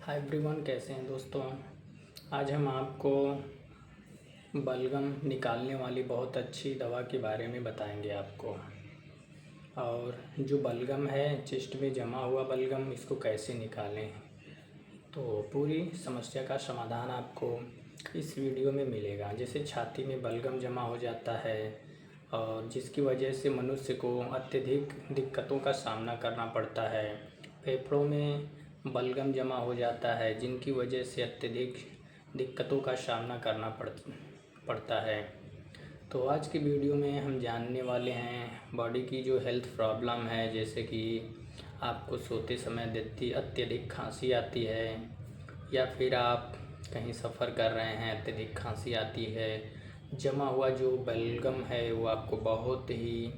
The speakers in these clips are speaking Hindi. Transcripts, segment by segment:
हाय एवरीवन, कैसे हैं दोस्तों। आज हम आपको बलगम निकालने वाली बहुत अच्छी दवा के बारे में बताएंगे आपको। और जो बलगम है, चेस्ट में जमा हुआ बलगम, इसको कैसे निकालें, तो पूरी समस्या का समाधान आपको इस वीडियो में मिलेगा। जैसे छाती में बलगम जमा हो जाता है और जिसकी वजह से मनुष्य को अत्यधिक दिक्कतों का सामना करना पड़ता है। फेफड़ों में बलगम जमा हो जाता है जिनकी वजह से अत्यधिक दिक्कतों का सामना करना पड़ता है। तो आज की वीडियो में हम जानने वाले हैं बॉडी की जो हेल्थ प्रॉब्लम है, जैसे कि आपको सोते समय अत्यधिक खांसी आती है, या फिर आप कहीं सफ़र कर रहे हैं, अत्यधिक खांसी आती है, जमा हुआ जो बलगम है वो आपको बहुत ही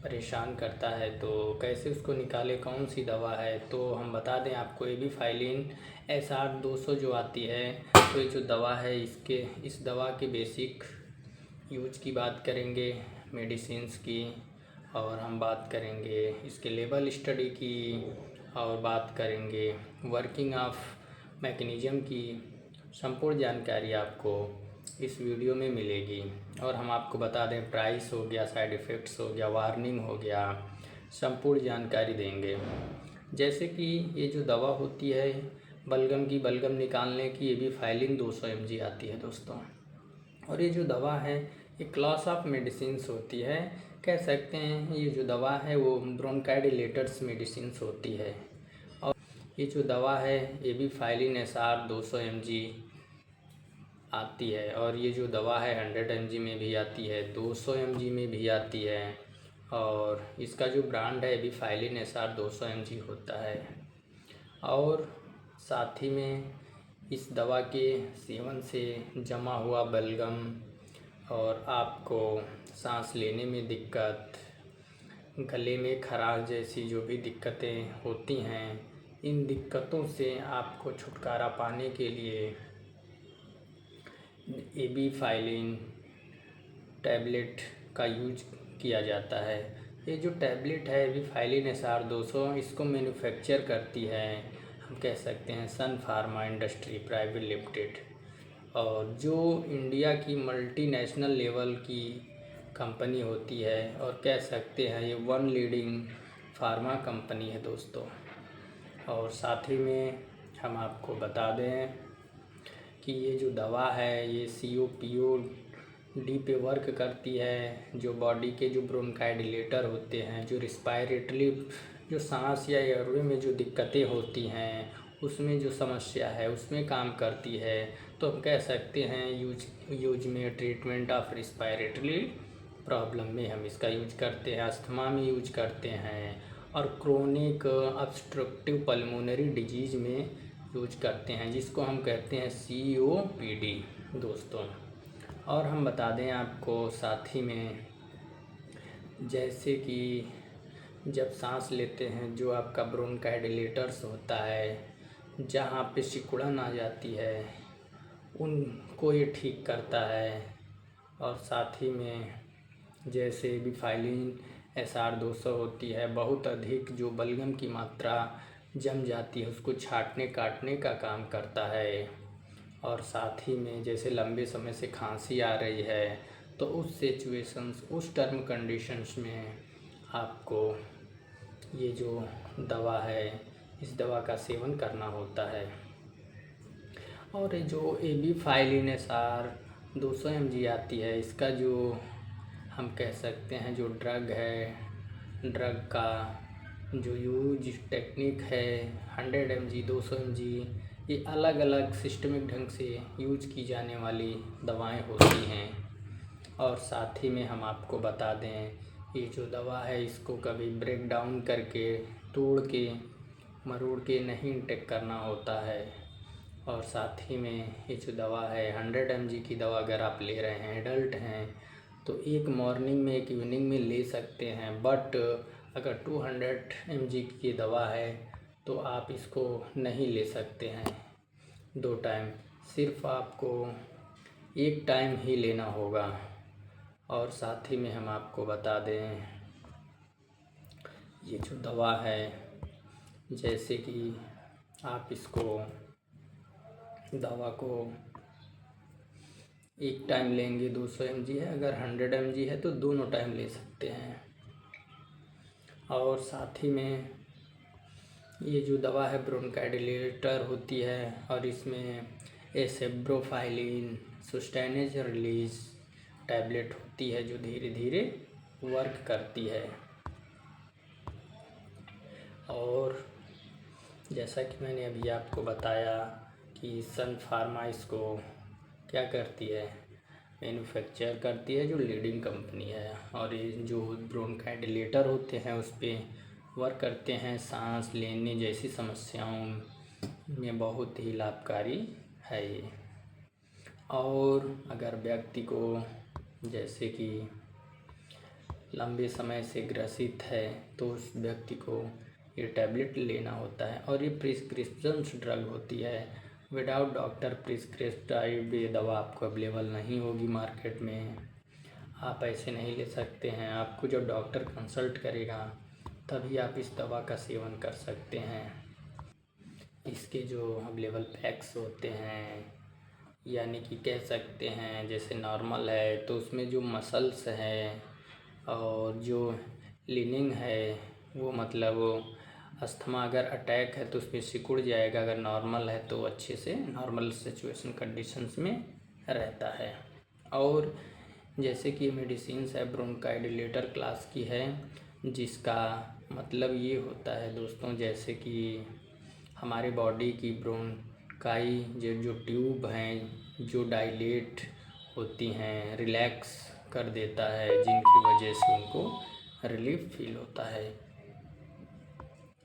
परेशान करता है। तो कैसे उसको निकालें, कौन सी दवा है, तो हम बता दें आपको एबीफाइलिन SR-200 जो आती है, तो ये जो दवा है इस दवा के बेसिक यूज की बात करेंगे, मेडिसिन्स की, और हम बात करेंगे इसके लेबल स्टडी की, और बात करेंगे वर्किंग ऑफ मैकेनिज़्म की। संपूर्ण जानकारी आपको इस वीडियो में मिलेगी। और हम आपको बता दें प्राइस हो गया, साइड इफ़ेक्ट्स हो गया, वार्निंग हो गया, संपूर्ण जानकारी देंगे। जैसे कि ये जो दवा होती है बलगम निकालने की, एबीफाइलिन 200 mg आती है दोस्तों। और ये जो दवा है ये क्लास ऑफ मेडिसिन्स होती है, कह सकते हैं ये जो दवा है वो ब्रोंकाइडिलेटर्स मेडिसिन्स होती है। और ये जो दवा है एबीफाइलिन SR-200 mg आती है, और ये जो दवा है 100 mg में भी आती है, 200 mg में भी आती है, और इसका जो ब्रांड है एबीफाइलिन SR-200 mg होता है। और साथ ही में इस दवा के सेवन से जमा हुआ बलगम और आपको सांस लेने में दिक्कत, गले में खराश जैसी जो भी दिक्कतें होती हैं, इन दिक्कतों से आपको छुटकारा पाने के लिए एबीफाइलिन टैबलेट का यूज किया जाता है। ये जो टैबलेट है एबीफाइलिन SR-200, इसको मैन्युफैक्चर करती है, हम कह सकते हैं, सन फार्मा इंडस्ट्री प्राइवेट लिमिटेड, और जो इंडिया की मल्टीनेशनल लेवल की कंपनी होती है, और कह सकते हैं ये वन लीडिंग फार्मा कंपनी है दोस्तों। और साथ ही में हम आपको बता दें कि ये जो दवा है ये COPD पे वर्क करती है, जो बॉडी के जो ब्रोंकाइडिलेटर होते हैं, जो रिस्पायरेटरी, जो सांस या एयरवे में जो दिक्कतें होती हैं, उसमें जो समस्या है उसमें काम करती है। तो हम कह सकते हैं यूज में ट्रीटमेंट ऑफ रिस्पायरेटरी प्रॉब्लम में हम इसका यूज करते हैं, अस्थमा में यूज करते हैं, और क्रोनिक ऑब्स्ट्रक्टिव पल्मोनरी डिजीज़ में यूज करते हैं, जिसको हम कहते हैं COPD दोस्तों। और हम बता दें आपको साथ ही में, जैसे कि जब सांस लेते हैं जो आपका ब्रोंकाइडिलेटर्स होता है, जहाँ पे सिकुड़न आ जाती है, उनको ये ठीक करता है। और साथ ही में जैसे एबीफाइलिन SR-200 होती है, बहुत अधिक जो बलगम की मात्रा जम जाती है उसको छाँटने काटने का काम करता है। और साथ ही में जैसे लंबे समय से खांसी आ रही है, तो उस सिचुएशंस, उस टर्म कंडीशंस में आपको ये जो दवा है इस दवा का सेवन करना होता है। और जो एबीफाइलिन SR-200 mg आती है, इसका जो हम कह सकते हैं जो ड्रग है, ड्रग का जो यूज टेक्निक है 100 mg, 200 mg, ये अलग अलग सिस्टमिक ढंग से यूज की जाने वाली दवाएं होती हैं। और साथ ही में हम आपको बता दें ये जो दवा है इसको कभी ब्रेक डाउन करके, तोड़ के, मरोड़ के नहीं इंटेक करना होता है। और साथ ही में ये जो दवा है 100 mg की दवा अगर आप ले रहे हैं, एडल्ट हैं, तो एक मॉर्निंग में एक इवनिंग में ले सकते हैं। बट अगर 200 mg की दवा है तो आप इसको नहीं ले सकते हैं 2 टाइम, सिर्फ आपको 1 टाइम ही लेना होगा। और साथ ही में हम आपको बता दें ये जो दवा है, जैसे कि आप इसको दवा को एक टाइम लेंगे 200 mg है, अगर 100 mg है तो दोनों टाइम ले सकते हैं। और साथ ही में ये जो दवा है ब्रोंकाइडिलेटर होती है और इसमें एसेब्रोफाइलिन सुस्टेनेज रिलीज टैबलेट होती है जो धीरे धीरे वर्क करती है। और जैसा कि मैंने अभी आपको बताया कि सन फार्मा इसको क्या करती है, मैन्युफैक्चर करती है, जो लीडिंग कंपनी है। और ये जो ब्रोंकाइडिलेटर होते हैं उस पर वर्क करते हैं। सांस लेने जैसी समस्याओं में बहुत ही लाभकारी है ये। और अगर व्यक्ति को जैसे कि लंबे समय से ग्रसित है तो उस व्यक्ति को ये टैबलेट लेना होता है। और ये प्रिस्क्रिप्शन ड्रग होती है, विदाउट डॉक्टर प्रिस्क्राइब ये दवा आपको अवेलेबल नहीं होगी मार्केट में। आप ऐसे नहीं ले सकते हैं, आपको जब डॉक्टर कंसल्ट करेगा तभी आप इस दवा का सेवन कर सकते हैं। इसके जो अवेलेबल पैक्स होते हैं, यानी कि कह सकते हैं जैसे नॉर्मल है तो उसमें जो मसल्स है और जो लीनिंग है वो मतलब अस्थमा अगर अटैक है तो उसमें सिकुड़ जाएगा, अगर नॉर्मल है तो अच्छे से नॉर्मल सिचुएशन कंडीशंस में रहता है। और जैसे कि मेडिसिन्स है ब्रोंकाइडिलेटर क्लास की है, जिसका मतलब ये होता है दोस्तों जैसे कि हमारे बॉडी की ब्रोंकाई जो ट्यूब हैं जो डायलेट होती हैं रिलैक्स कर देता है, जिनकी वजह से उनको रिलीफ फील होता है।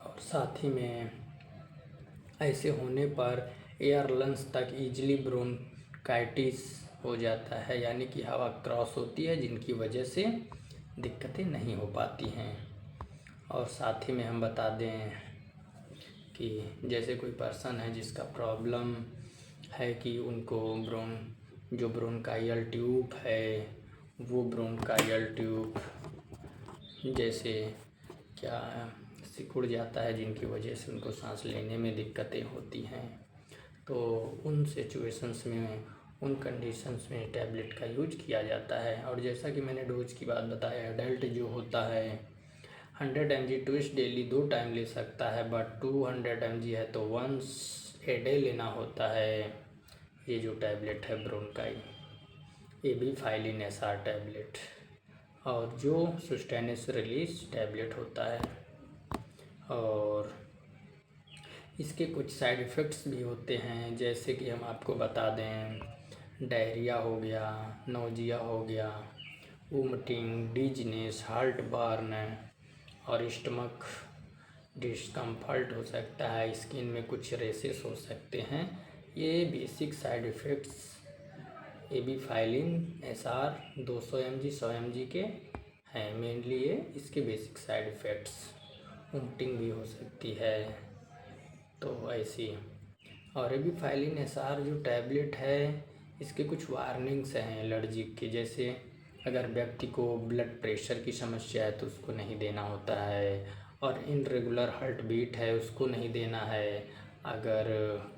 और साथ ही में ऐसे होने पर एयर लंग्स तक ईजिली ब्रोंकाइटिस हो जाता है, यानी कि हवा क्रॉस होती है जिनकी वजह से दिक्कतें नहीं हो पाती हैं। और साथ ही में हम बता दें कि जैसे कोई पर्सन है जिसका प्रॉब्लम है कि उनको जो ब्रोंकाइयल ट्यूब है वो ब्रोंकाइयल ट्यूब जैसे क्या सिकुड़ जाता है, जिनकी वजह से उनको सांस लेने में दिक्कतें होती हैं, तो उन सिचुएशंस में उन कंडीशंस में टैबलेट का यूज किया जाता है। और जैसा कि मैंने डोज की बात बताया, एडल्ट जो होता है 100 mg ट्विस्ट डेली 2 टाइम ले सकता है, बट 200 mg है तो वंस ए डे लेना होता है। ये जो टैबलेट है ब्रोंकाई एबीफाइलिन एसआर टैबलेट, और जो सुस्टेनेस रिलीज टैबलेट होता है। और इसके कुछ साइड इफ़ेक्ट्स भी होते हैं, जैसे कि हम आपको बता दें डायरिया हो गया, नोजिया हो गया, वोमिटिंग, डिजीनेस, हार्ट बर्न और स्टमक डिस्कम्फर्ट हो सकता है, स्किन में कुछ रेसेस हो सकते हैं। ये बेसिक साइड इफ़ेक्ट्स एबीफाइलिन एसआर 200 mg 100 mg के हैं मेनली। ये इसके बेसिक साइड इफ़ेक्ट्स, वोमिटिंग भी हो सकती है तो ऐसी। और एबीफाइलिन एसआर जो टैबलेट है इसके कुछ वार्निंग्स हैं एलर्जिक के, जैसे अगर व्यक्ति को ब्लड प्रेशर की समस्या है तो उसको नहीं देना होता है, और इनरेगुलर हार्ट बीट है उसको नहीं देना है, अगर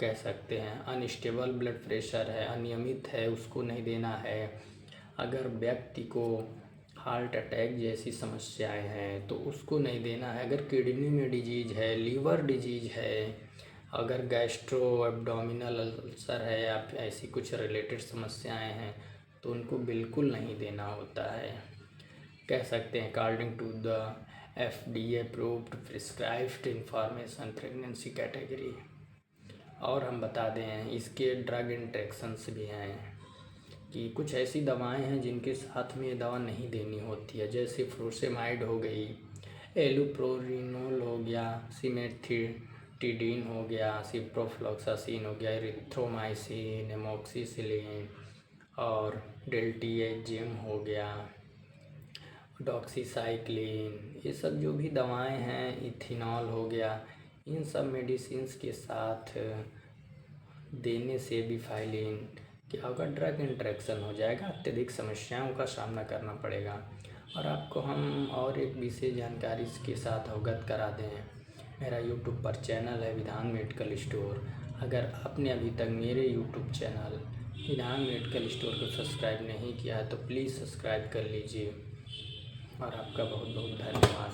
कह सकते हैं अनस्टेबल ब्लड प्रेशर है, अनियमित है, उसको नहीं देना है, अगर व्यक्ति को हार्ट अटैक जैसी समस्याएं हैं तो उसको नहीं देना है, अगर किडनी में डिजीज़ है, लीवर डिजीज़ है, अगर गैस्ट्रो एब्डोमिनल अल्सर है या ऐसी कुछ रिलेटेड समस्याएं हैं तो उनको बिल्कुल नहीं देना होता है। कह सकते हैं according to the FDA approved prescribed information pregnancy category. और हम बता दें इसके ड्रग इंट्रैक्शंस भी हैं कि कुछ ऐसी दवाएं हैं जिनके साथ में ये दवा नहीं देनी होती है, जैसे फ्रोसेमाइड हो गई, एलुप्रोरिनोल हो गया, सिमेथिटिडीन हो गया, सिप्रोफ्लॉक्सासिन हो गया, एरिथ्रोमाइसिन, एमोक्सिसिलिन और डेल्टिएजियम हो गया, डॉक्सीसाइक्लिन, ये सब जो भी दवाएं हैं, इथेनॉल हो गया, इन सब मेडिसिन्स के साथ देने से भी फाइलिन क्या होगा, ड्रग इंट्रैक्शन हो जाएगा, अत्यधिक समस्याओं का सामना करना पड़ेगा। और आपको हम और एक विशेष जानकारी के साथ अवगत करा दें, मेरा यूट्यूब पर चैनल है विधान मेडिकल स्टोर, अगर आपने अभी तक मेरे यूट्यूब चैनल इनाम मेडिकल स्टोर को सब्सक्राइब नहीं किया है तो प्लीज़ सब्सक्राइब कर लीजिए और आपका बहुत बहुत धन्यवाद।